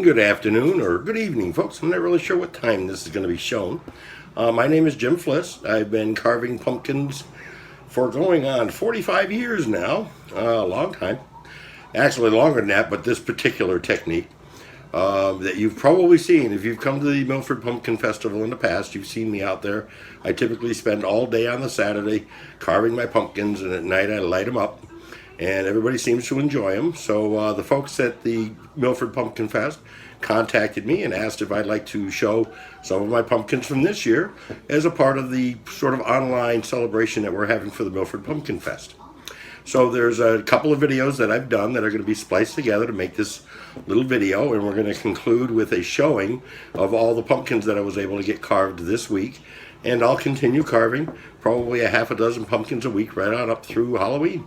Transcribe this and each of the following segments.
Good afternoon or good evening, folks. I'm not really sure what time this is going to be shown. My name is Jim Flis. I've been carving pumpkins for going on 45 years now. A long time. Actually longer than that, but this particular technique that you've probably seen. If you've come to the Milford Pumpkin Festival in the past, you've seen me out there. I typically spend all day on the Saturday carving my pumpkins, and at night I light them up. And everybody seems to enjoy them. So the folks at the Milford Pumpkin Fest contacted me and asked if I'd like to show some of my pumpkins from this year as a part of the sort of online celebration that we're having for the Milford Pumpkin Fest. So there's a couple of videos that I've done that are going to be spliced together to make this little video, and we're going to conclude with a showing of all the pumpkins that I was able to get carved this week. And I'll continue carving probably a half a dozen pumpkins a week right on up through Halloween.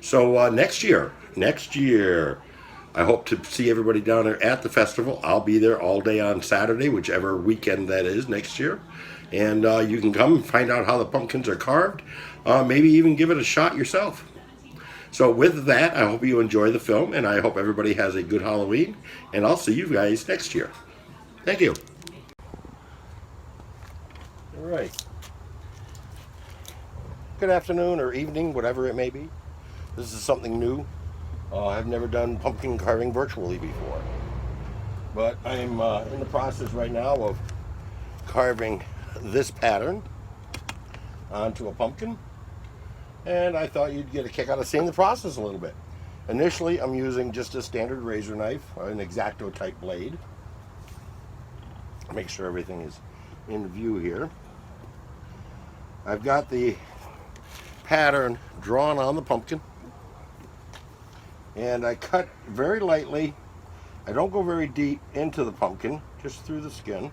So next year, I hope to see everybody down there at the festival. I'll be there all day on Saturday, whichever weekend that is next year. And you can come and find out how the pumpkins are carved. Maybe even give it a shot yourself. So with that, I hope you enjoy the film, and I hope everybody has a good Halloween. And I'll see you guys next year. Thank you. All right. Good afternoon or evening, whatever it may be. This is something new. I've never done pumpkin carving virtually before. But I'm in the process right now of carving this pattern onto a pumpkin. And I thought you'd get a kick out of seeing the process a little bit. Initially, I'm using just a standard razor knife, an X-Acto type blade. Make sure everything is in view here. I've got the pattern drawn on the pumpkin. And I cut very lightly. I don't go very deep into the pumpkin, just through the skin.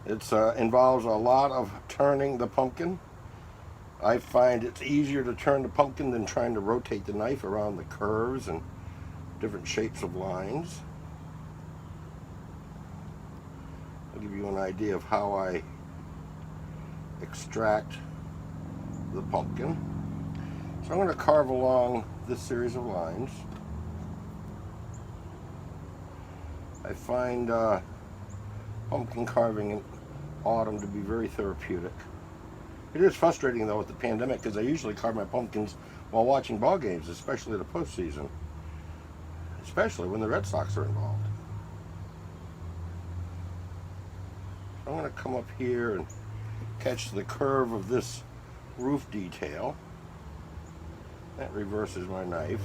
It involves a lot of turning the pumpkin. I find it's easier to turn the pumpkin than trying to rotate the knife around the curves and different shapes of lines. I'll give you an idea of how I extract the pumpkin. So I'm going to carve along this series of lines. I find pumpkin carving in autumn to be very therapeutic. It is frustrating though with the pandemic, because I usually carve my pumpkins while watching ball games, especially the postseason, especially when the Red Sox are involved. So I'm going to come up here and catch the curve of this roof detail. That reverses my knife.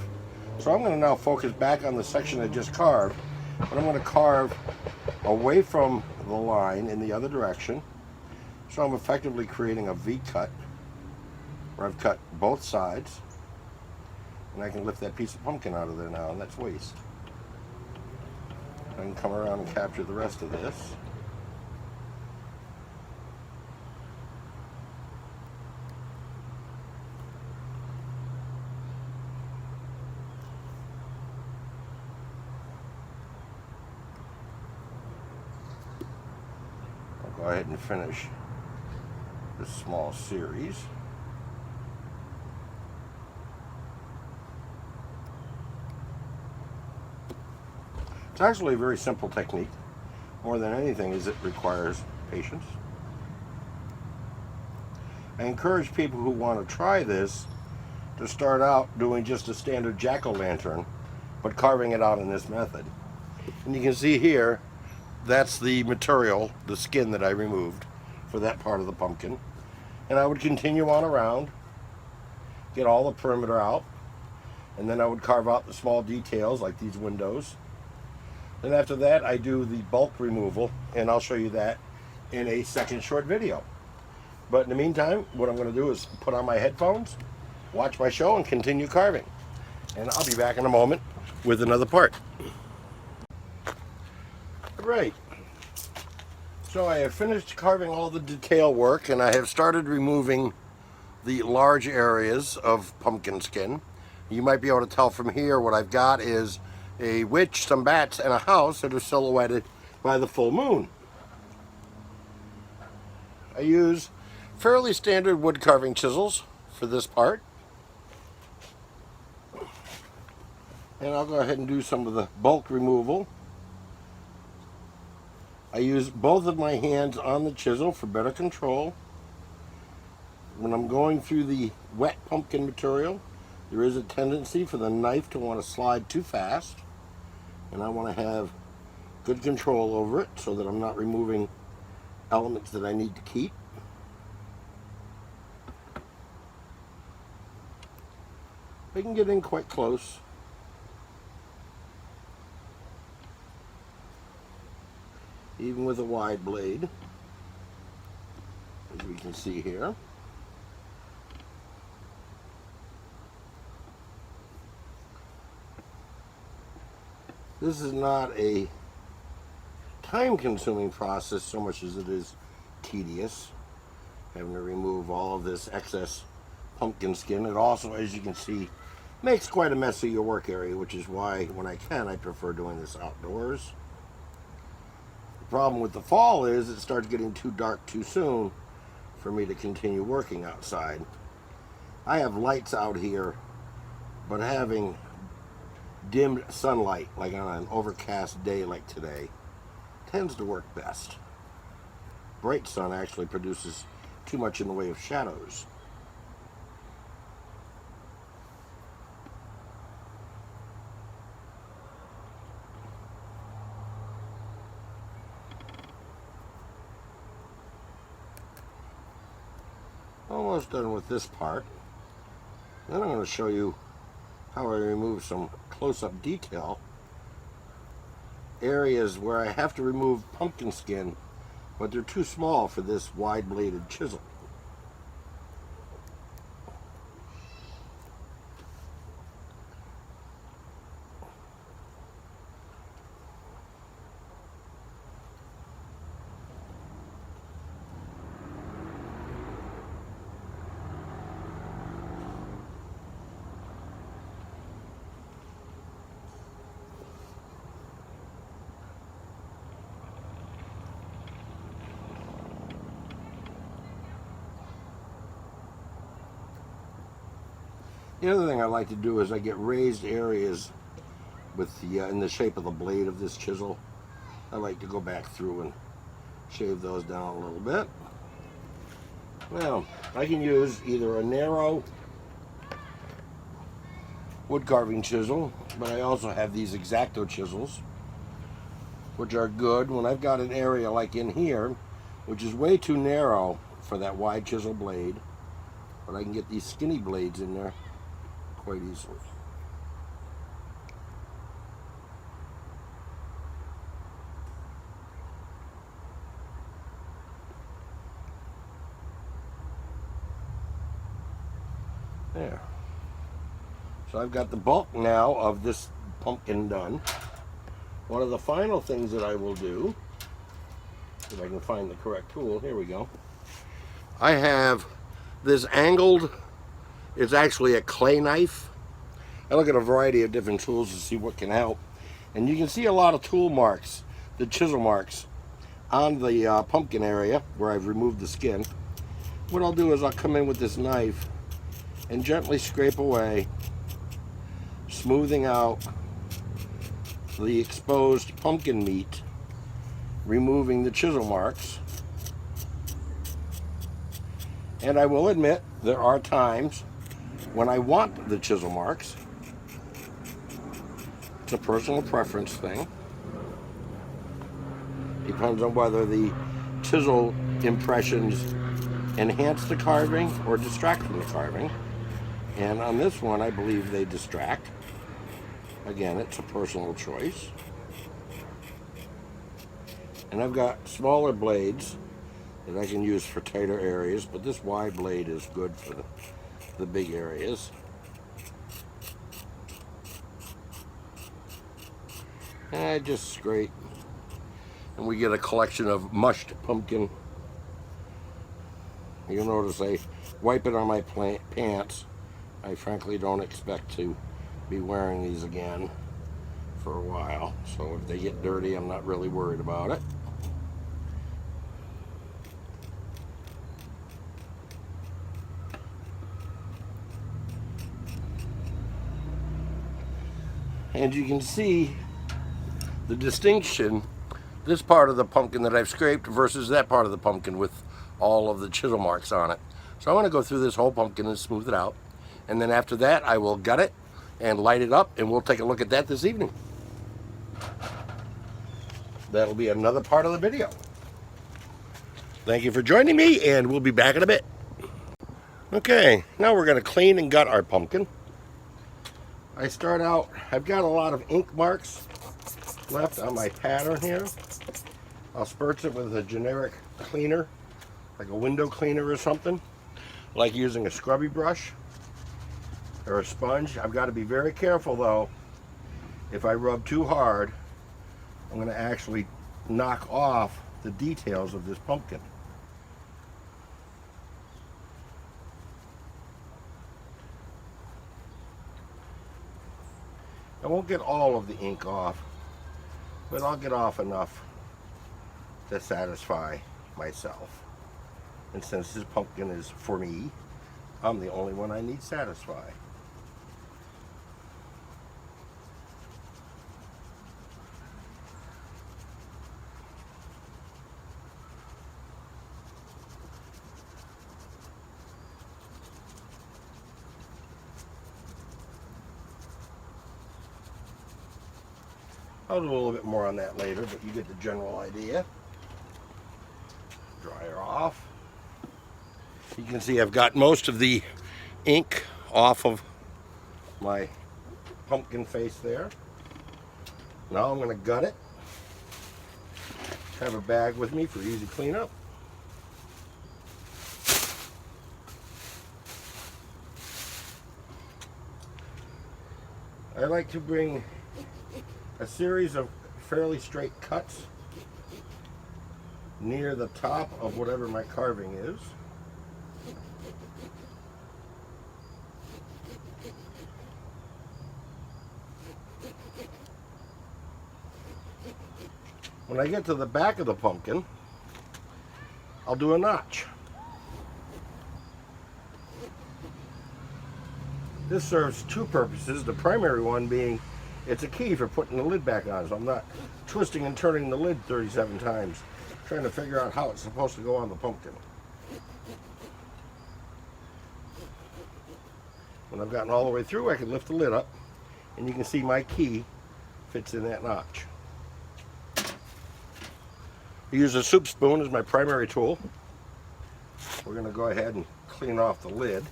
So I'm going to now focus back on the section I just carved, but I'm going to carve away from the line in the other direction. So I'm effectively creating a V-cut, where I've cut both sides, and I can lift that piece of pumpkin out of there now, and that's waste. I can come around and capture the rest of this. Go ahead and finish this small series. It's actually a very simple technique. More than anything is it requires patience. I encourage people who want to try this to start out doing just a standard jack-o'-lantern, but carving it out in this method. And you can see here, that's the material, the skin that I removed for that part of the pumpkin. And I would continue on around, get all the perimeter out, and then I would carve out the small details like these windows. Then after that, I do the bulk removal, and I'll show you that in a second short video. But in the meantime, what I'm going to do is put on my headphones, watch my show, and continue carving. And I'll be back in a moment with another part. Right. So I have finished carving all the detail work, and I have started removing the large areas of pumpkin skin. You might be able to tell from here what I've got is a witch, some bats, and a house that are silhouetted by the full moon. I use fairly standard wood carving chisels for this part. And I'll go ahead and do some of the bulk removal. I use both of my hands on the chisel for better control. When I'm going through the wet pumpkin material, there is a tendency for the knife to want to slide too fast, and I want to have good control over it so that I'm not removing elements that I need to keep. I can get in quite close. Even with a wide blade, as we can see here. This is not a time-consuming process so much as it is tedious, having to remove all of this excess pumpkin skin. It also, as you can see, makes quite a mess of your work area, which is why, when I can, I prefer doing this outdoors. The problem with the fall is it starts getting too dark too soon for me to continue working outside. I have lights out here, but having dimmed sunlight, like on an overcast day like today, tends to work best. Bright sun actually produces too much in the way of shadows. Almost done with this part. Then I'm going to show you how I remove some close-up detail. Areas where I have to remove pumpkin skin, but they're too small for this wide-bladed chisel. The other thing I like to do is I get raised areas with the in the shape of the blade of this chisel. I like to go back through and shave those down a little bit. Now, I can use either a narrow wood carving chisel, but I also have these X-Acto chisels, which are good when I've got an area like in here, which is way too narrow for that wide chisel blade, but I can get these skinny blades in there quite easily. There. So I've got the bulk now of this pumpkin done. One of the final things that I will do, if I can find the correct tool, here we go. I have this angled, it's actually a clay knife. I look at a variety of different tools to see what can help. And you can see a lot of tool marks, the chisel marks, on the pumpkin area where I've removed the skin. What I'll do is I'll come in with this knife and gently scrape away, smoothing out the exposed pumpkin meat, removing the chisel marks. And I will admit, there are times when I want the chisel marks. It's a personal preference thing. Depends on whether the chisel impressions enhance the carving or distract from the carving. And on this one, I believe they distract. Again, it's a personal choice. And I've got smaller blades that I can use for tighter areas, but this wide blade is good for the big areas. And I just scrape, and we get a collection of mushed pumpkin. You'll notice I wipe it on my pants. I frankly don't expect to be wearing these again for a while, so if they get dirty, I'm not really worried about it. And you can see the distinction, this part of the pumpkin that I've scraped versus that part of the pumpkin with all of the chisel marks on it. So I'm going to go through this whole pumpkin and smooth it out. And then after that, I will gut it and light it up, and we'll take a look at that this evening. That'll be another part of the video. Thank you for joining me, and we'll be back in a bit. Okay, now we're going to clean and gut our pumpkin. I start out, I've got a lot of ink marks left on my pattern here. I'll spurge it with a generic cleaner, like a window cleaner or something, like using a scrubby brush or a sponge. I've got to be very careful though. If I rub too hard, I'm going to actually knock off the details of this pumpkin. I won't get all of the ink off, but I'll get off enough to satisfy myself. And since this pumpkin is for me, I'm the only one I need satisfy. I'll do a little bit more on that later, but you get the general idea. Dry her off. You can see I've got most of the ink off of my pumpkin face there. Now I'm going to gut it. Have a bag with me for easy cleanup. I like to bring a series of fairly straight cuts near the top of whatever my carving is. When I get to the back of the pumpkin, I'll do a notch. This serves two purposes, the primary one being it's a key for putting the lid back on, so I'm not twisting and turning the lid 37 times, trying to figure out how it's supposed to go on the pumpkin. When I've gotten all the way through, I can lift the lid up, and you can see my key fits in that notch. I use a soup spoon as my primary tool. We're going to go ahead and clean off the lid.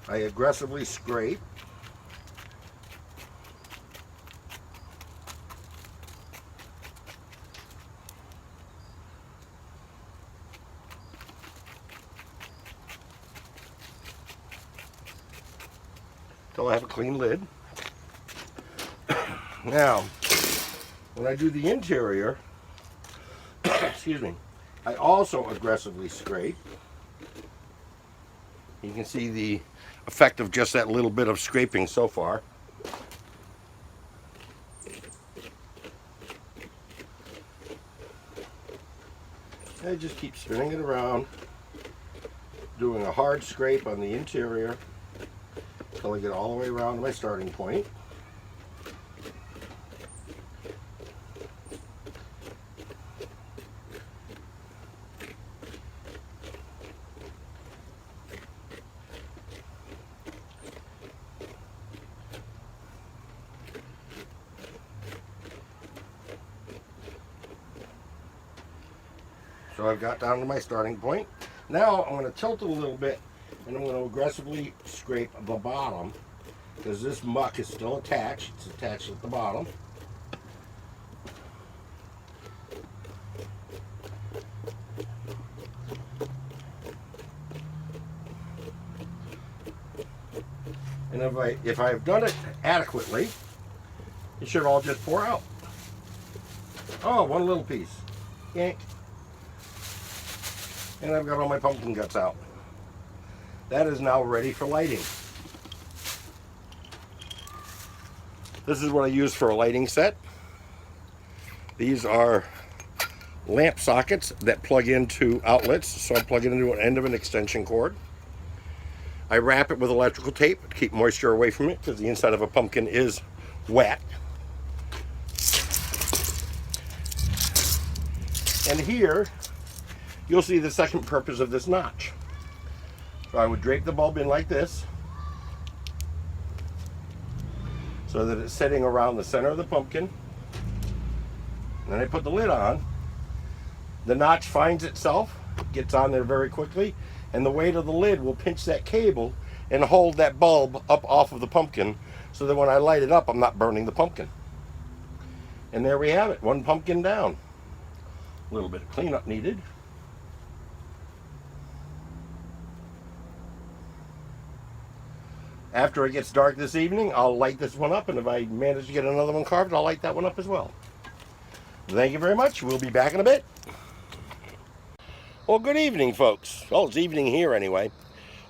I aggressively scrape. Till I have a clean lid. Now, when I do the interior, excuse me, I also aggressively scrape. You can see the effect of just that little bit of scraping so far. I just keep spinning it around, doing a hard scrape on the interior until I get all the way around to my starting point. So I've got down to my starting point. Now I'm going to tilt it a little bit, and I'm going to aggressively scrape the bottom because this muck is still attached. It's attached at the bottom. And if I've done it adequately, it should all just pour out. Oh, one little piece. Yank. And I've got all my pumpkin guts out. That is now ready for lighting. This is what I use for a lighting set. These are lamp sockets that plug into outlets, so I plug it into an end of an extension cord. I wrap it with electrical tape to keep moisture away from it because the inside of a pumpkin is wet. And here, you'll see the second purpose of this notch. So I would drape the bulb in like this, so that it's sitting around the center of the pumpkin. And then I put the lid on. The notch finds itself, gets on there very quickly, and the weight of the lid will pinch that cable and hold that bulb up off of the pumpkin, so that when I light it up, I'm not burning the pumpkin. And there we have it, one pumpkin down. A little bit of cleanup needed. After it gets dark this evening, I'll light this one up, and if I manage to get another one carved, I'll light that one up as well. Thank you very much. We'll be back in a bit. Well, good evening, folks. Well, it's evening here anyway.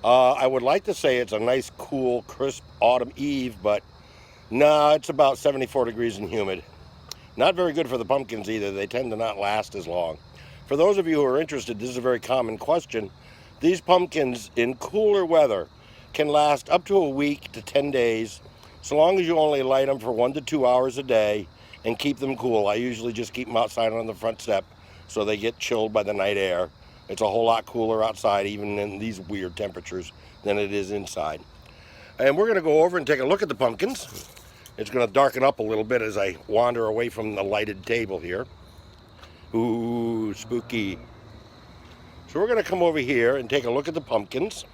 I would like to say it's a nice, cool, crisp autumn eve, but no, it's about 74 degrees and humid. Not very good for the pumpkins either. They tend to not last as long. For those of you who are interested, this is a very common question. These pumpkins in cooler weather can last up to a week to 10 days, so long as you only light them for 1 to 2 hours a day and keep them cool. I usually just keep them outside on the front step so they get chilled by the night air. It's a whole lot cooler outside, even in these weird temperatures, than it is inside. And we're going to go over and take a look at the pumpkins. It's going to darken up a little bit as I wander away from the lighted table here. Ooh, spooky. So we're going to come over here and take a look at the pumpkins.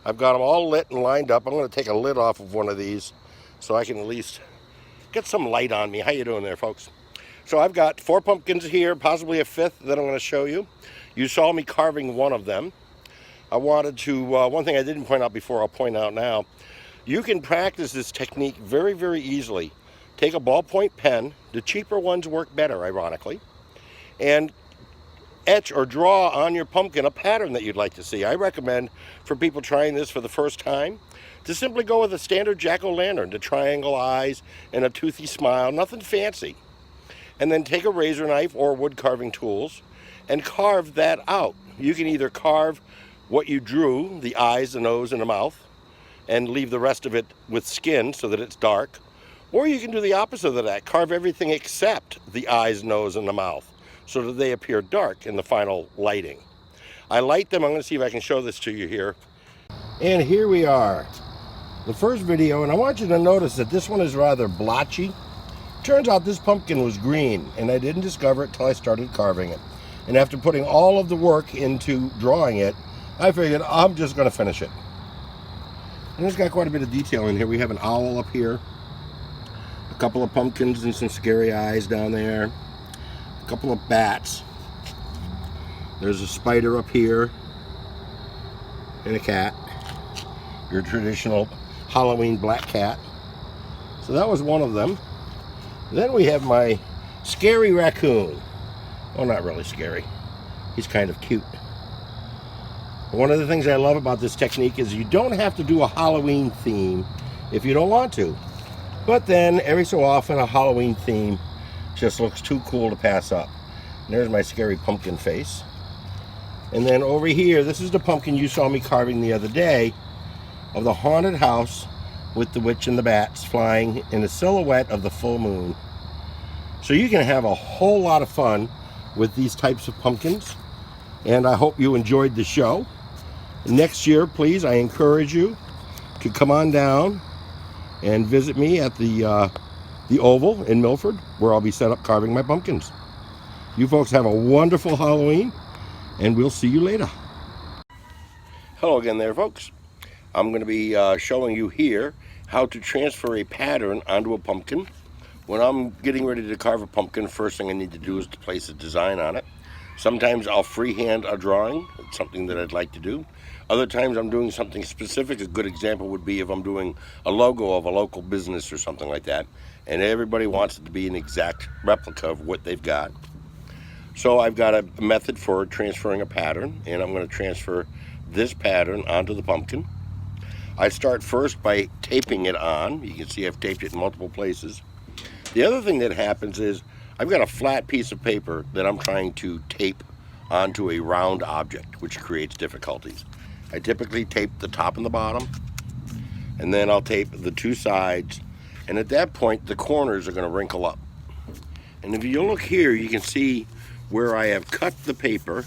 I've got them all lit and lined up. I'm going to take a lid off of one of these so I can at least get some light on me. How you doing there, folks? So I've got 4 pumpkins here, possibly a 5th that I'm going to show you. You saw me carving one of them. I wanted to, one thing I didn't point out before, I'll point out now. You can practice this technique very, very easily. Take a ballpoint pen. The cheaper ones work better, ironically. And etch or draw on your pumpkin a pattern that you'd like to see. I recommend for people trying this for the first time to simply go with a standard jack-o'-lantern, the triangle eyes and a toothy smile, nothing fancy. And then take a razor knife or wood carving tools and carve that out. You can either carve what you drew, the eyes, the nose, and the mouth, and leave the rest of it with skin so that it's dark, or you can do the opposite of that, carve everything except the eyes, nose, and the mouth, so that they appear dark in the final lighting. I light them. I'm going to see if I can show this to you here. And here we are. The first video, and I want you to notice that this one is rather blotchy. Turns out this pumpkin was green, and I didn't discover it till I started carving it. And after putting all of the work into drawing it, I figured I'm just going to finish it. And it's got quite a bit of detail in here. We have an owl up here, a couple of pumpkins and some scary eyes down there, a couple of bats. There's a spider up here, and a cat. Your traditional Halloween black cat. So that was one of them. Then we have my scary raccoon. Well, not really scary. He's kind of cute. One of the things I love about this technique is you don't have to do a Halloween theme if you don't want to. But then, every so often, a Halloween theme just looks too cool to pass up. And there's my scary pumpkin face. And then over here, this is the pumpkin you saw me carving the other day of the haunted house with the witch and the bats flying in the silhouette of the full moon. So you can have a whole lot of fun with these types of pumpkins. And I hope you enjoyed the show. Next year, please, I encourage you to come on down and visit me at the Oval in Milford, where I'll be set up carving my pumpkins. You folks have a wonderful Halloween, and we'll see you later. Hello again there, folks. I'm going to be showing you here how to transfer a pattern onto a pumpkin. When I'm getting ready to carve a pumpkin, first thing I need to do is to place a design on it. Sometimes I'll freehand a drawing. It's something that I'd like to do. Other times I'm doing something specific. A good example would be if I'm doing a logo of a local business or something like that, and everybody wants it to be an exact replica of what they've got. So I've got a method for transferring a pattern, and I'm going to transfer this pattern onto the pumpkin. I start first by taping it on. You can see I've taped it in multiple places. The other thing that happens is I've got a flat piece of paper that I'm trying to tape onto a round object, which creates difficulties. I typically tape the top and the bottom, and then I'll tape the two sides, and at that point the corners are going to wrinkle up. And if you look here, you can see where I have cut the paper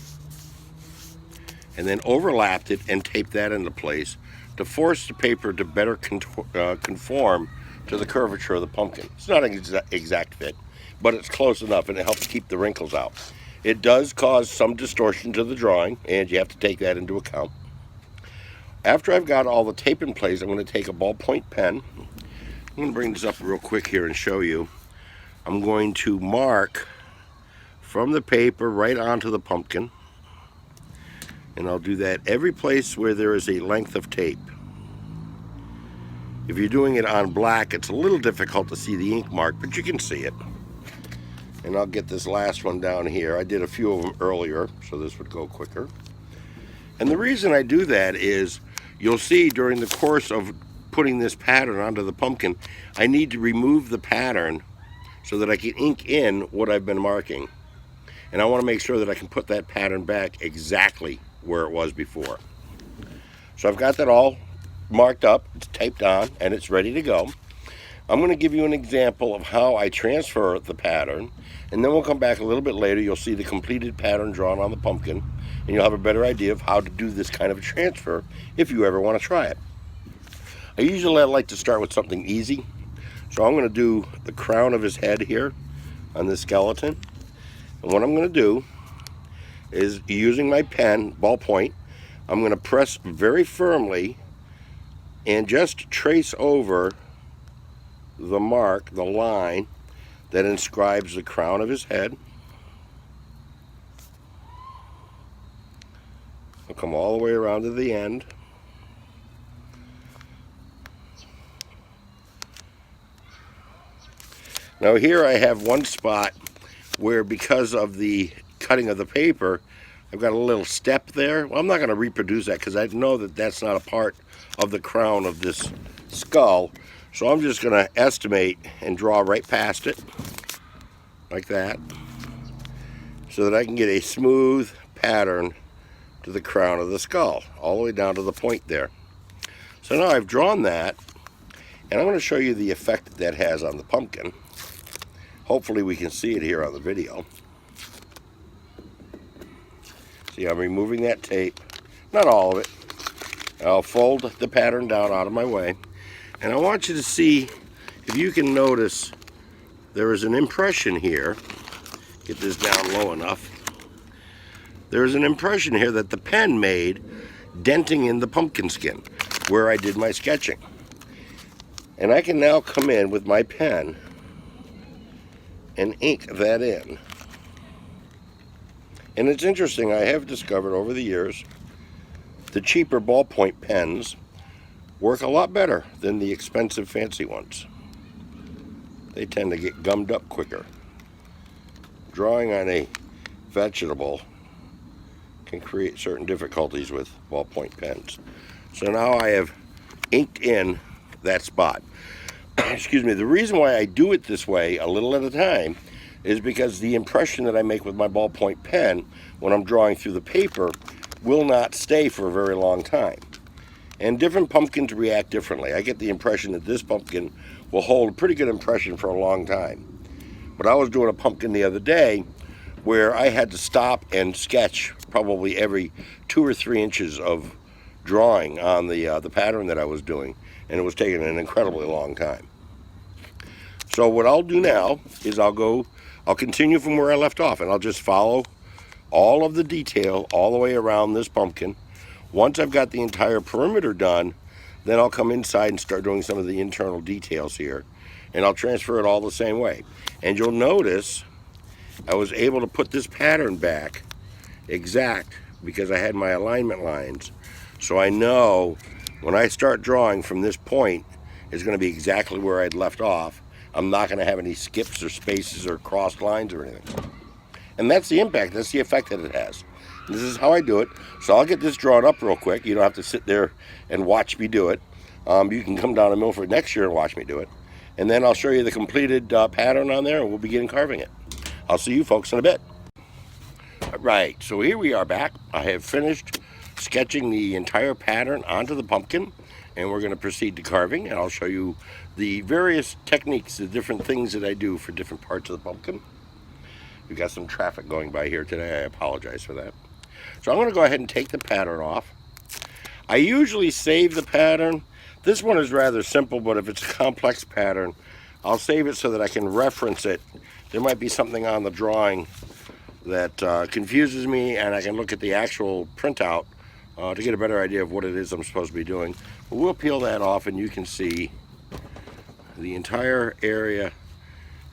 and then overlapped it and taped that into place to force the paper to better conform to the curvature of the pumpkin. It's not an exact fit, but it's close enough, and it helps keep the wrinkles out. It does cause some distortion to the drawing, and you have to take that into account. After I've got all the tape in place, I'm going to take a ballpoint pen. I'm going to bring this up real quick here and show you. I'm going to mark from the paper right onto the pumpkin, and I'll do that every place where there is a length of tape. If you're doing it on black, it's a little difficult to see the ink mark, but you can see it. And I'll get this last one down here. I did a few of them earlier, so this would go quicker. And the reason I do that is, you'll see during the course of putting this pattern onto the pumpkin, I need to remove the pattern so that I can ink in what I've been marking. And I want to make sure that I can put that pattern back exactly where it was before. So I've got that all marked up, it's taped on, and it's ready to go. I'm going to give you an example of how I transfer the pattern, and then we'll come back a little bit later. You'll see the completed pattern drawn on the pumpkin, and you'll have a better idea of how to do this kind of a transfer if you ever want to try it. I usually like to start with something easy, so I'm going to do the crown of his head here on this skeleton. And what I'm going to do is, using my pen, ballpoint, I'm going to press very firmly and just trace over the mark, the line that inscribes the crown of his head. I'll come all the way around to the end. Now here I have one spot where, because of the cutting of the paper, I've got a little step there. Well, I'm not going to reproduce that because I know that that's not a part of the crown of this skull. So I'm just going to estimate and draw right past it, like that, so that I can get a smooth pattern to the crown of the skull, all the way down to the point there. So now I've drawn that, and I'm going to show you the effect that has on the pumpkin. Hopefully we can see it here on the video. See, I'm removing that tape, not all of it. I'll fold the pattern down out of my way, and I want you to see if you can notice there is an impression here. Get this down low enough. There is an impression here that the pen made denting in the pumpkin skin where I did my sketching. And I can now come in with my pen and ink that in. And it's interesting, I have discovered over the years the cheaper ballpoint pens work a lot better than the expensive fancy ones. They tend to get gummed up quicker. Drawing on a vegetable can create certain difficulties with ballpoint pens. So now I have inked in that spot. Excuse me, the reason why I do it this way, a little at a time, is because the impression that I make with my ballpoint pen when I'm drawing through the paper will not stay for a very long time. And different pumpkins react differently. I get the impression that this pumpkin will hold a pretty good impression for a long time. But I was doing a pumpkin the other day where I had to stop and sketch probably every 2 or 3 inches of drawing on the pattern that I was doing, and it was taking an incredibly long time. So what I'll do now is I'll continue from where I left off, and I'll just follow all of the detail all the way around this pumpkin. Once I've got the entire perimeter done, then I'll come inside and start doing some of the internal details here, and I'll transfer it all the same way. And you'll notice I was able to put this pattern back exact because I had my alignment lines. So I know when I start drawing from this point, it's going to be exactly where I'd left off. I'm not going to have any skips or spaces or crossed lines or anything. And that's the impact, that's the effect that it has. This is how I do it. So I'll get this drawn up real quick. You don't have to sit there and watch me do it. You can come down to Milford next year and watch me do it. And then I'll show you the completed pattern on there, and we'll begin carving it. I'll see you folks in a bit. All right, so here we are back. I have finished sketching the entire pattern onto the pumpkin, and we're going to proceed to carving, and I'll show you the various techniques, the different things that I do for different parts of the pumpkin. We've got some traffic going by here today. I apologize for that. So I'm going to go ahead and take the pattern off. I usually save the pattern. This one is rather simple, but if it's a complex pattern, I'll save it so that I can reference it. There might be something on the drawing that confuses me, and I can look at the actual printout to get a better idea of what it is I'm supposed to be doing. But we'll peel that off, and you can see the entire area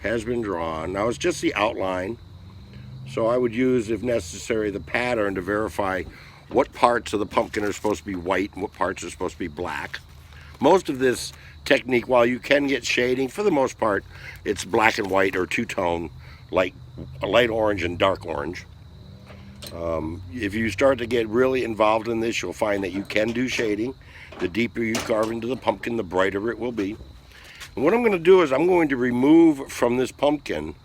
has been drawn. Now it's just the outline, so I would use, if necessary, the pattern to verify what parts of the pumpkin are supposed to be white and what parts are supposed to be black. Most of this technique, while you can get shading, for the most part, it's black and white or two-tone, like light orange and dark orange. If you start to get really involved in this, you'll find that you can do shading. The deeper you carve into the pumpkin, the brighter it will be. And what I'm going to do is I'm going to remove from this pumpkin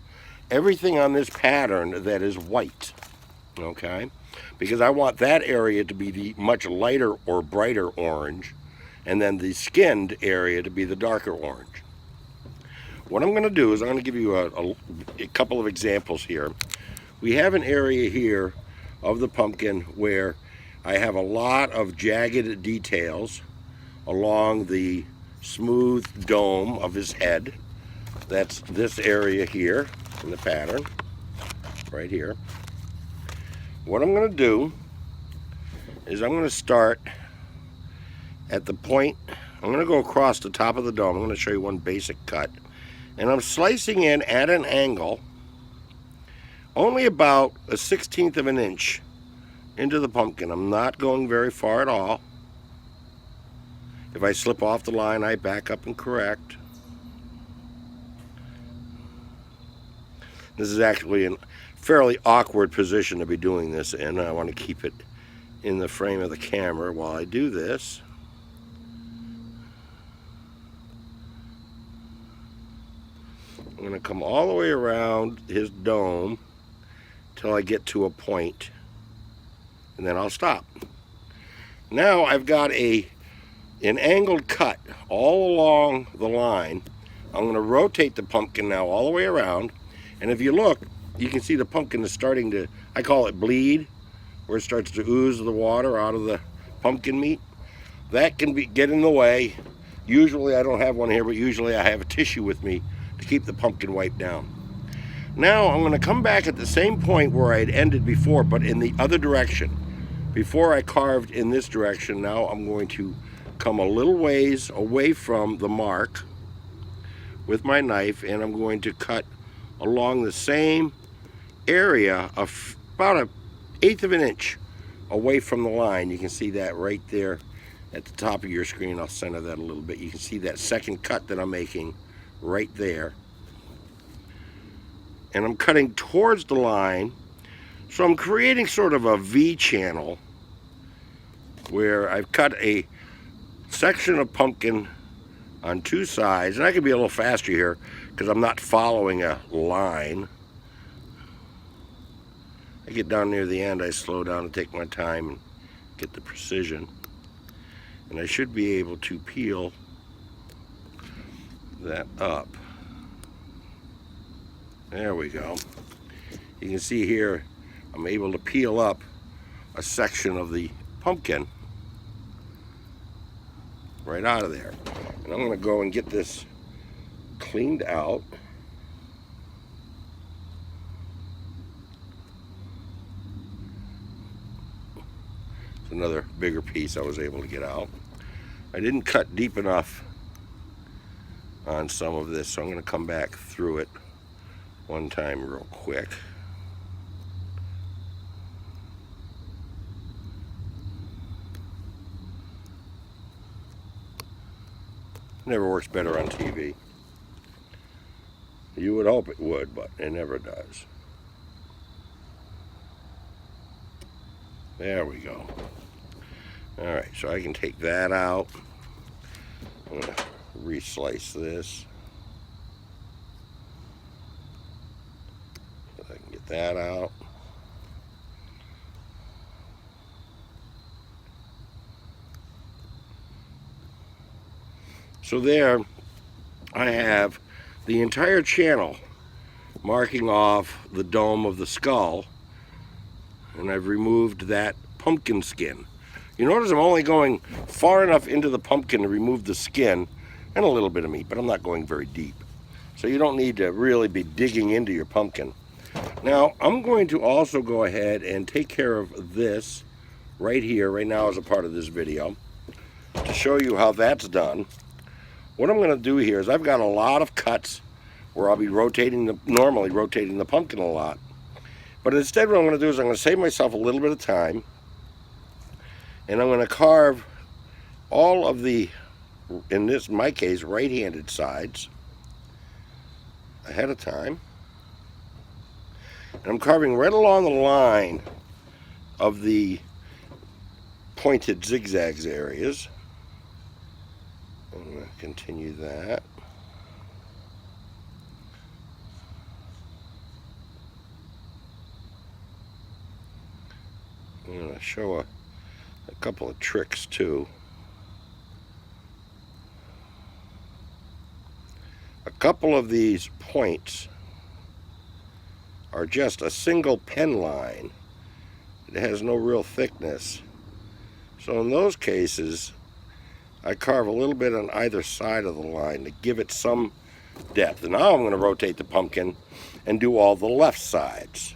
everything on this pattern that is white, okay? Because I want that area to be the much lighter or brighter orange, and then the skinned area to be the darker orange. What I'm going to do is I'm going to give you a couple of examples here. We have an area here of the pumpkin where I have a lot of jagged details along the smooth dome of his head. That's this area here in the pattern, right here. What I'm going to do is I'm going to start at the point. I'm going to go across the top of the dome. I'm going to show you one basic cut. And I'm slicing in at an angle only about 1/16 of an inch into the pumpkin. I'm not going very far at all. If I slip off the line, I back up and correct. This is actually a fairly awkward position to be doing this in. I want to keep it in the frame of the camera while I do this. I'm going to come all the way around his dome till I get to a point, and then I'll stop. Now I've got an angled cut all along the line. I'm going to rotate the pumpkin now all the way around, and if you look, you can see the pumpkin is starting to, I call it bleed, where it starts to ooze the water out of the pumpkin meat. That can get in the way. Usually I don't have one here, but usually I have a tissue with me to keep the pumpkin wiped down. Now I'm going to come back at the same point where I had ended before, but in the other direction. Before I carved in this direction, now I'm going to come a little ways away from the mark with my knife, and I'm going to cut along the same area of about 1/8 of an inch away from the line. You can see that right there at the top of your screen. I'll center that a little bit. You can see that second cut that I'm making right there. And I'm cutting towards the line, so I'm creating sort of a V channel where I've cut a section of pumpkin on two sides, and I can be a little faster here because I'm not following a line. I get down near the end, I slow down and take my time and get the precision, and I should be able to peel that up. There we go. You can see here I'm able to peel up a section of the pumpkin right out of there. And I'm going to go and get this cleaned out. It's another bigger piece I was able to get out. I didn't cut deep enough on some of this, so I'm going to come back through it one time real quick. Never works better on TV. You would hope it would, but it never does. There we go. Alright, so I can take that out. I'm going to re-slice this. So I can get that out. So there I have the entire channel marking off the dome of the skull, and I've removed that pumpkin skin. You notice I'm only going far enough into the pumpkin to remove the skin and a little bit of meat, but I'm not going very deep. So you don't need to really be digging into your pumpkin. Now, I'm going to also go ahead and take care of this right here, right now as a part of this video, to show you how that's done. What I'm going to do here is I've got a lot of cuts where I'll be normally rotating the pumpkin a lot. But instead what I'm going to do is I'm going to save myself a little bit of time, and I'm going to carve all of the, in my case, right-handed sides ahead of time. And I'm carving right along the line of the pointed zigzags areas. I'm going to continue that. I'm going to show a couple of tricks too. A couple of these points are just a single pen line. It has no real thickness. So in those cases, I carve a little bit on either side of the line to give it some depth. And now I'm going to rotate the pumpkin and do all the left sides.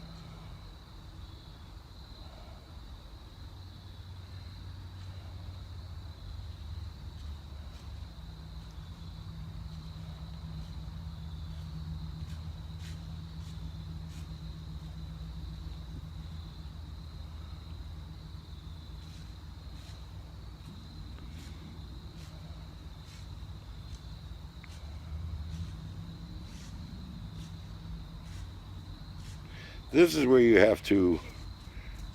This is where you have to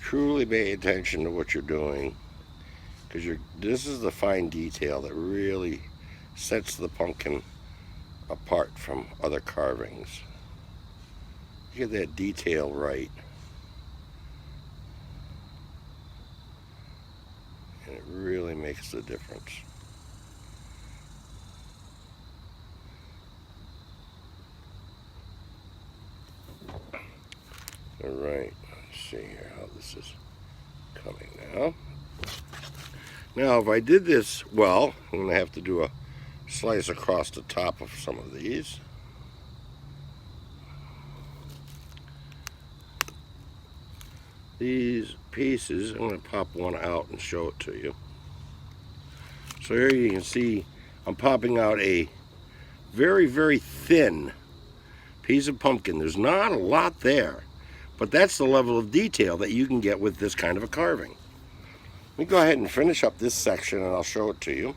truly pay attention to what you're doing, because this is the fine detail that really sets the pumpkin apart from other carvings. You get that detail right, and it really makes the difference. All right, let's see here how this is coming now. Now, if I did this well, I'm going to have to do a slice across the top of some of these. These pieces, I'm going to pop one out and show it to you. So here you can see I'm popping out a very, very thin piece of pumpkin. There's not a lot there. But that's the level of detail that you can get with this kind of a carving. Let me go ahead and finish up this section and I'll show it to you.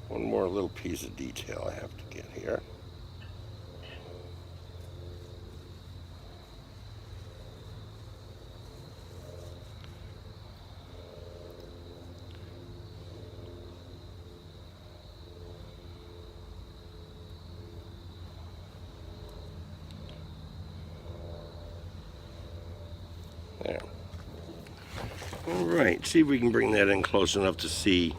One more little piece of detail I have to get here. There. All right, see if we can bring that in close enough to see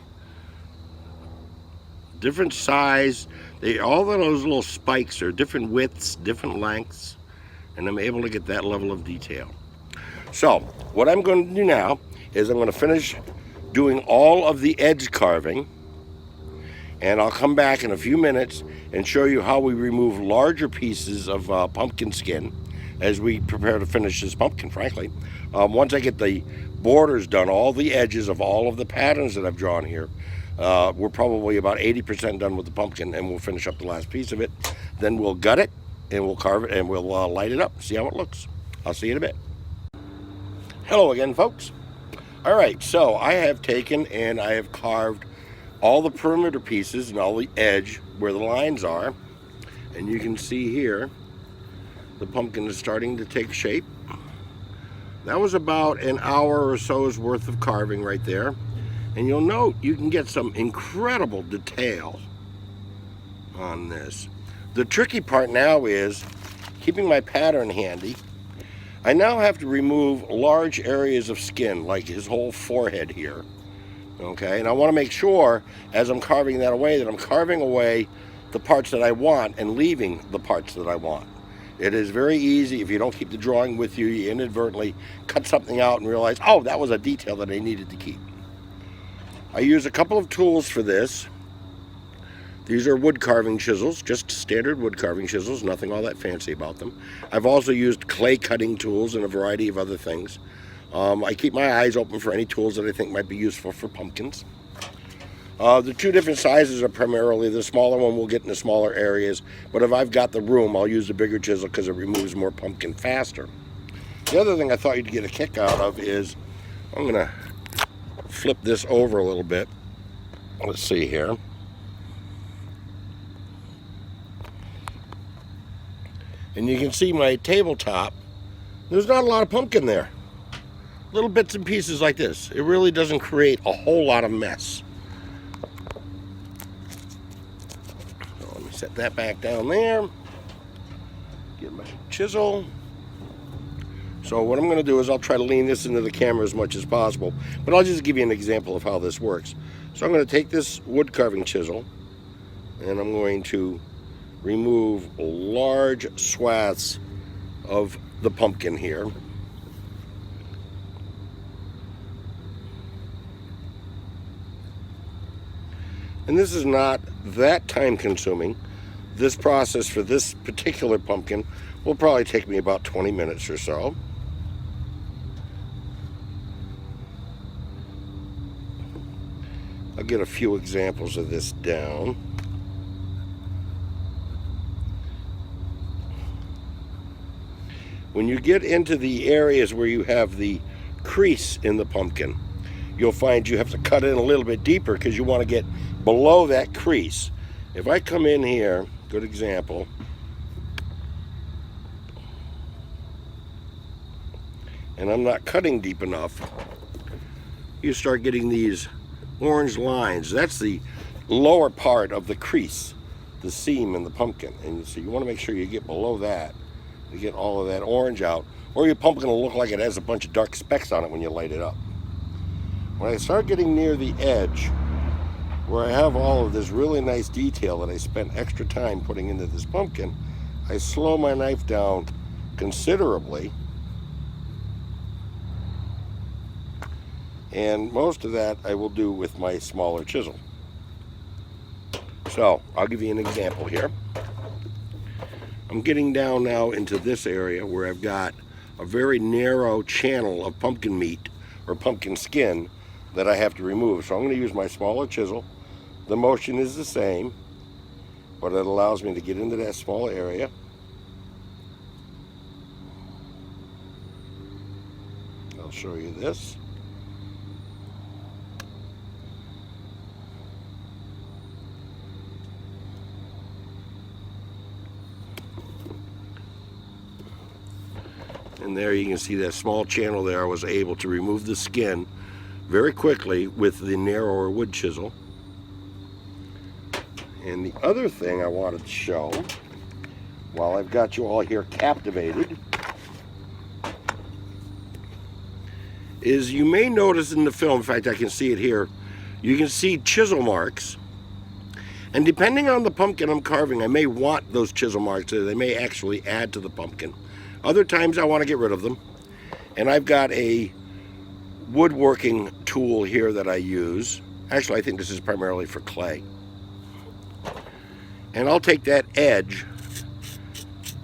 different size. All of those little spikes are different widths, different lengths, and I'm able to get that level of detail. So what I'm going to do now is I'm going to finish doing all of the edge carving, and I'll come back in a few minutes and show you how we remove larger pieces of pumpkin skin as we prepare to finish this pumpkin, frankly. Once I get the borders done, all the edges of all of the patterns that I've drawn here, we're probably about 80% done with the pumpkin, and we'll finish up the last piece of it. Then we'll gut it, and we'll carve it, and we'll light it up, see how it looks. I'll see you in a bit. Hello again, folks. All right, so I have taken and I have carved all the perimeter pieces and all the edge where the lines are. And you can see here, the pumpkin is starting to take shape. That was about an hour or so's worth of carving right there. And you'll note you can get some incredible detail on this. The tricky part now is keeping my pattern handy. I now have to remove large areas of skin, like his whole forehead here. Okay, and I want to make sure as I'm carving that away that I'm carving away the parts that I want and leaving the parts that I want. It is very easy if you don't keep the drawing with you, you inadvertently cut something out and realize, oh, that was a detail that I needed to keep. I use a couple of tools for this. These are wood carving chisels, just standard wood carving chisels, nothing all that fancy about them. I've also used clay cutting tools and a variety of other things. I keep my eyes open for any tools that I think might be useful for pumpkins. The two different sizes are primarily the smaller one will get into smaller areas, but if I've got the room, I'll use the bigger chisel because it removes more pumpkin faster. The other thing I thought you'd get a kick out of is, I'm going to flip this over a little bit. Let's see here. And you can see my tabletop, there's not a lot of pumpkin there. Little bits and pieces like this. It really doesn't create a whole lot of mess. So let me set that back down there. Get my chisel. So what I'm going to do is I'll try to lean this into the camera as much as possible, but I'll just give you an example of how this works. So I'm going to take this wood carving chisel and I'm going to remove large swaths of the pumpkin here. And this is not that time consuming. This process for this particular pumpkin will probably take me about 20 minutes or so. I'll get a few examples of this down. When you get into the areas where you have the crease in the pumpkin, you'll find you have to cut in a little bit deeper because you want to get below that crease. If I come in here, good example, and I'm not cutting deep enough, you start getting these orange lines. That's the lower part of the crease, the seam in the pumpkin. And so you want to make sure you get below that to get all of that orange out, or your pumpkin will look like it has a bunch of dark specks on it when you light it up. When I start getting near the edge, where I have all of this really nice detail that I spent extra time putting into this pumpkin, I slow my knife down considerably. And most of that I will do with my smaller chisel. So I'll give you an example here. I'm getting down now into this area where I've got a very narrow channel of pumpkin meat or pumpkin skin that I have to remove. So I'm going to use my smaller chisel. The motion is the same, but it allows me to get into that small area. I'll show you this. And there you can see that small channel there. I was able to remove the skin very quickly with the narrower wood chisel. And the other thing I wanted to show, while I've got you all here captivated, is you may notice in the film, in fact I can see it here, you can see chisel marks. And depending on the pumpkin I'm carving, I may want those chisel marks, or they may actually add to the pumpkin. Other times I want to get rid of them. And I've got a woodworking tool here that I use. Actually, I think this is primarily for clay. And I'll take that edge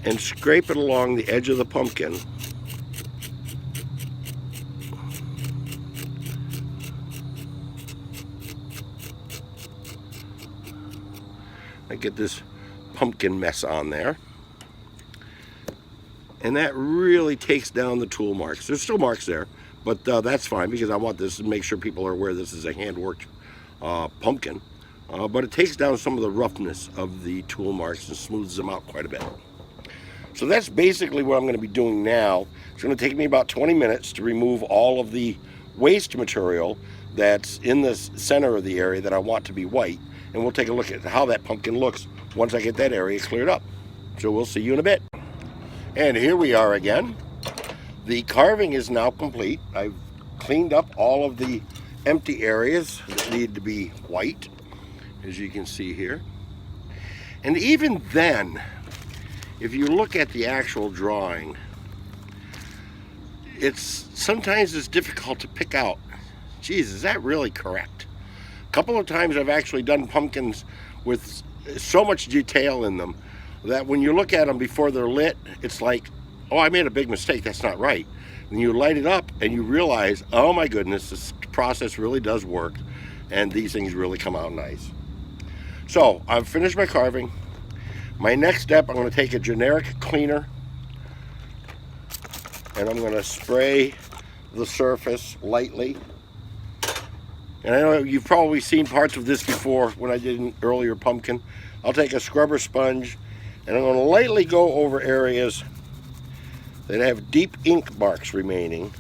and scrape it along the edge of the pumpkin. I get this pumpkin mess on there. And that really takes down the tool marks. There's still marks there, But that's fine, because I want this to make sure people are aware this is a hand-worked pumpkin. But it takes down some of the roughness of the tool marks and smooths them out quite a bit. So that's basically what I'm going to be doing now. It's going to take me about 20 minutes to remove all of the waste material that's in the center of the area that I want to be white. And we'll take a look at how that pumpkin looks once I get that area cleared up. So we'll see you in a bit. And here we are again. The carving is now complete. I've cleaned up all of the empty areas that need to be white, as you can see here. And even then, if you look at the actual drawing, sometimes it's difficult to pick out, geez, is that really correct? A couple of times I've actually done pumpkins with so much detail in them that when you look at them before they're lit, it's like, oh, I made a big mistake, that's not right. And you light it up and you realize, oh my goodness, this process really does work, and these things really come out nice. So I've finished my carving. My next step, I'm going to take a generic cleaner and I'm going to spray the surface lightly. And I know you've probably seen parts of this before when I did an earlier pumpkin. I'll take a scrubber sponge and I'm going to lightly go over areas that have deep ink marks remaining.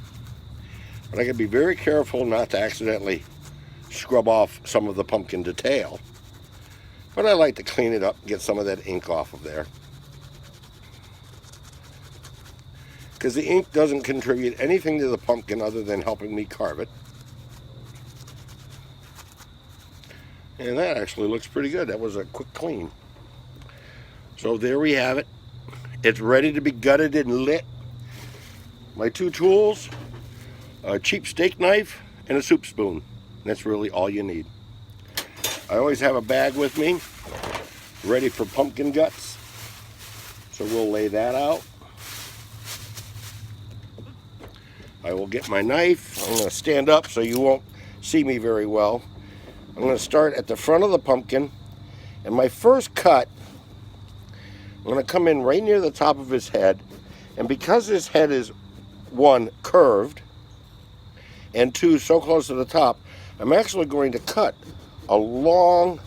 But I got to be very careful not to accidentally scrub off some of the pumpkin detail. But I like to clean it up and get some of that ink off of there, because the ink doesn't contribute anything to the pumpkin other than helping me carve it. And that actually looks pretty good. That was a quick clean. So there we have it. It's ready to be gutted and lit. My two tools, a cheap steak knife and a soup spoon. That's really all you need. I always have a bag with me ready for pumpkin guts. So we'll lay that out. I will get my knife. I'm going to stand up so you won't see me very well. I'm going to start at the front of the pumpkin. And my first cut, I'm going to come in right near the top of his head. And because his head is, one, curved, and two, so close to the top, I'm actually going to cut along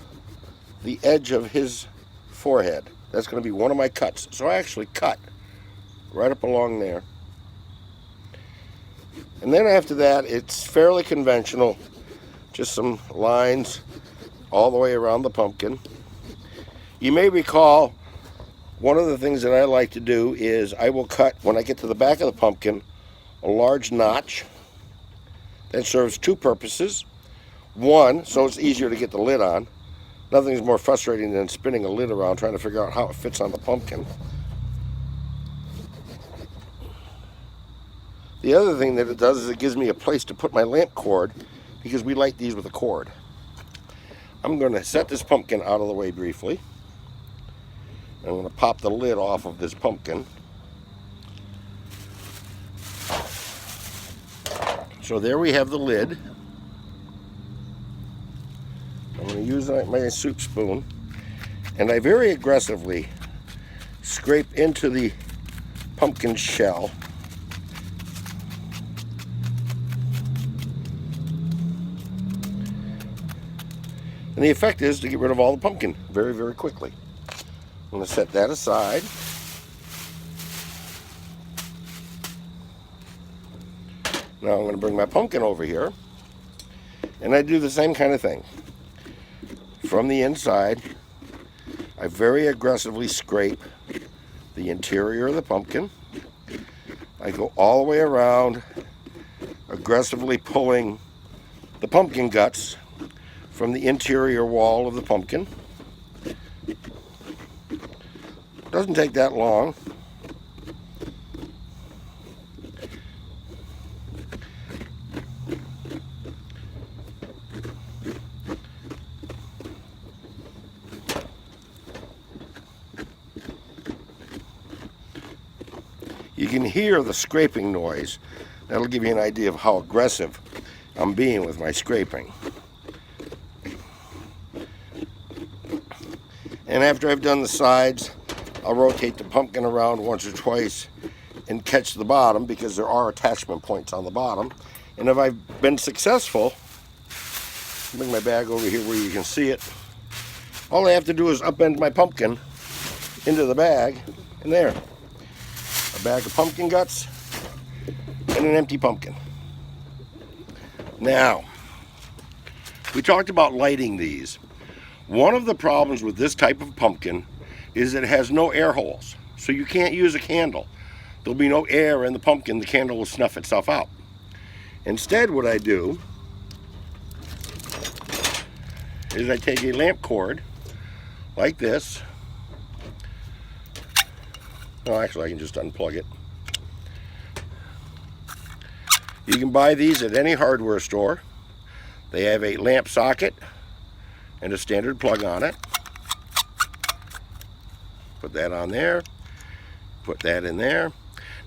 the edge of his forehead. That's going to be one of my cuts. So I actually cut right up along there. And then after that, it's fairly conventional. Just some lines all the way around the pumpkin. You may recall one of the things that I like to do is I will cut, when I get to the back of the pumpkin, a large notch that serves two purposes. One, so it's easier to get the lid on. Nothing's more frustrating than spinning a lid around trying to figure out how it fits on the pumpkin. The other thing that it does is it gives me a place to put my lamp cord, because we light these with a cord. I'm going to set this pumpkin out of the way briefly. I'm going to pop the lid off of this pumpkin. So there we have the lid. I'm going to use my soup spoon, and I very aggressively scrape into the pumpkin shell. And the effect is to get rid of all the pumpkin very, very quickly. I'm going to set that aside. Now I'm going to bring my pumpkin over here, and I do the same kind of thing. From the inside, I very aggressively scrape the interior of the pumpkin. I go all the way around, aggressively pulling the pumpkin guts from the interior wall of the pumpkin. Doesn't take that long. You can hear the scraping noise. That'll give you an idea of how aggressive I'm being with my scraping. And after I've done the sides, I'll rotate the pumpkin around once or twice and catch the bottom, because there are attachment points on the bottom. And if I've been successful, bring my bag over here where you can see it. All I have to do is upend my pumpkin into the bag, and there, a bag of pumpkin guts and an empty pumpkin. Now, we talked about lighting these. One of the problems with this type of pumpkin is that it has no air holes, so you can't use a candle. There'll be no air in the pumpkin, the candle will snuff itself out. Instead, what I do is I take a lamp cord like this. Oh, actually, I can just unplug it. You can buy these at any hardware store. They have a lamp socket and a standard plug on it. Put that on there. Put that in there.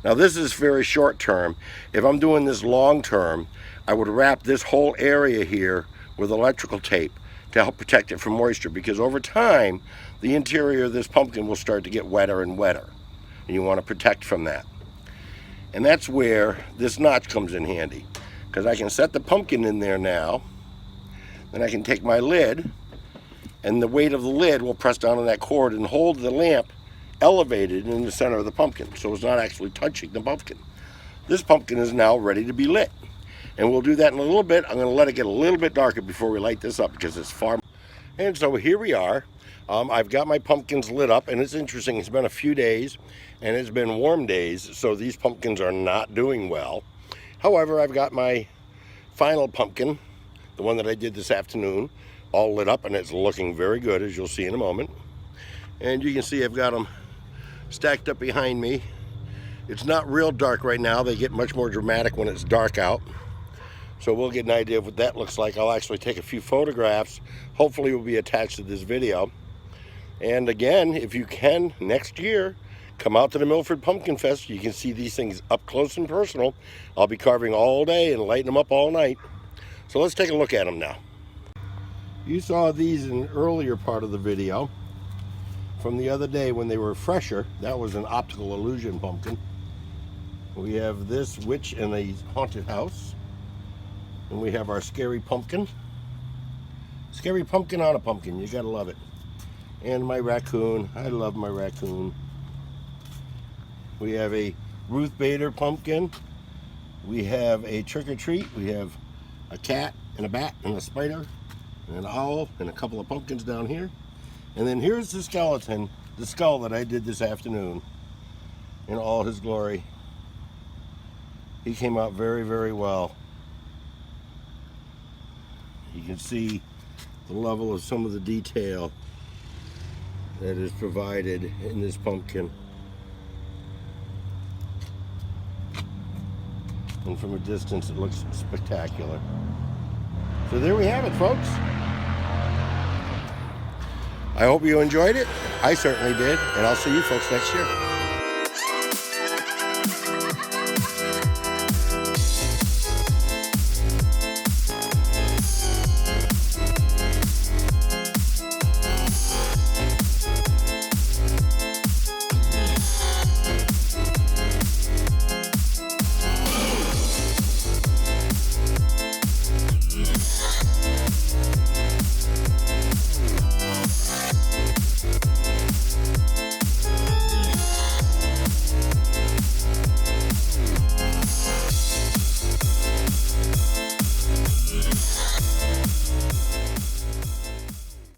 Now this is very short term. If I'm doing this long term, I would wrap this whole area here with electrical tape to help protect it from moisture, because over time the interior of this pumpkin will start to get wetter and wetter, and you want to protect from that. And that's where this notch comes in handy, because I can set the pumpkin in there now, then I can take my lid, and the weight of the lid will press down on that cord and hold the lamp elevated in the center of the pumpkin, so it's not actually touching the pumpkin. This pumpkin is now ready to be lit, and we'll do that in a little bit. I'm going to let it get a little bit darker before we light this up, because it's far. And so here we are. I've got my pumpkins lit up, and it's interesting, it's been a few days and it's been warm days, so these pumpkins are not doing well. However, I've got my final pumpkin, the one that I did this afternoon, all lit up, and it's looking very good, as you'll see in a moment. And you can see I've got them stacked up behind me. It's not real dark right now. They get much more dramatic when it's dark out. So we'll get an idea of what that looks like. I'll actually take a few photographs. Hopefully will be attached to this video. And again, if you can, next year, come out to the Milford Pumpkin Fest. You can see these things up close and personal. I'll be carving all day and lighting them up all night. So let's take a look at them now. You saw these in an earlier part of the video from the other day when they were fresher. That was an optical illusion pumpkin. We have this witch in a haunted house. And we have our scary pumpkin. Scary pumpkin on a pumpkin. You gotta love it. And my raccoon. I love my raccoon. We have a Ruth Bader pumpkin. We have a trick or treat. We have a cat and a bat and a spider and an owl and a couple of pumpkins down here. And then here's the skeleton, the skull that I did this afternoon in all his glory. He came out very, very well. You can see the level of some of the detail that is provided in this pumpkin. And from a distance it looks spectacular. So there we have it, folks. I hope you enjoyed it. I certainly did, and I'll see you folks next year.